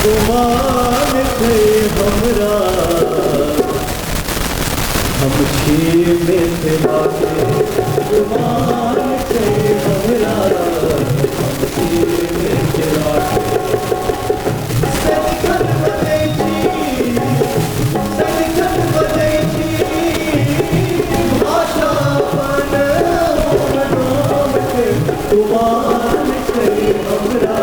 गुमान थे हमरा हम में मिला के गुमान थे हमरा हम में मिला के सदिखन बजै छी भाषा बन नाम के गुमान थे हमरा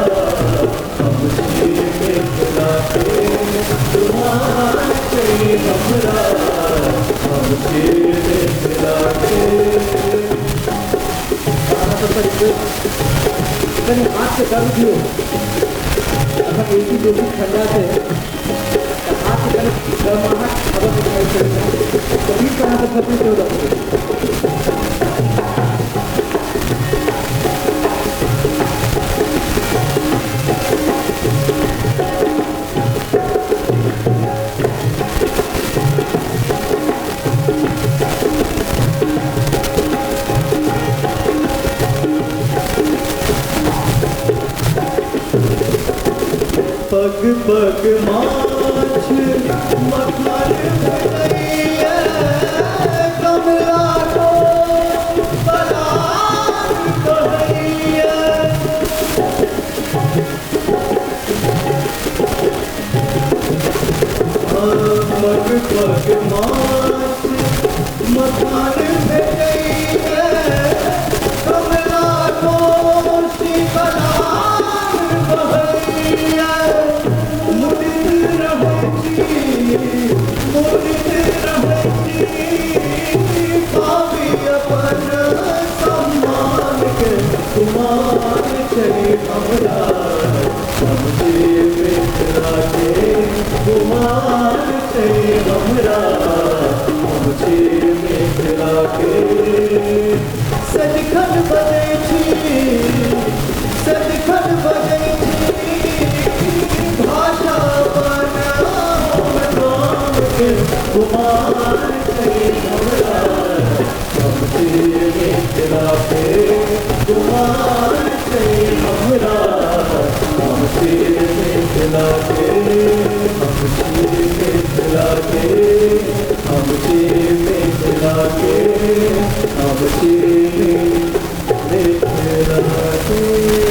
हम में मिला के गुमान थे हमरा मैंने हाथ से कर दियो अगर एक ही जो भी ठंडा से हाथ से कर गर्माहट हवा दिखाई पड़ता है कभी कहाँ से फंसे क्यों रखते पग पग माछ मखान भैया कमला को बलान कहैया पग पग माछ मखान भैया कमला को बलान कहैया सम्मान के गुमान चले हमरा हमसे मिला के गुमान चले हमरा हमसे मिला के सदिखन बजै छी सदिखन बजै छी भाषा बना नाम के गुमान चले हमरा हमसे मिला के गुमान चले हमरा हमसे मिला के हमसे मिला के हमसे मिला के हमसे मिला के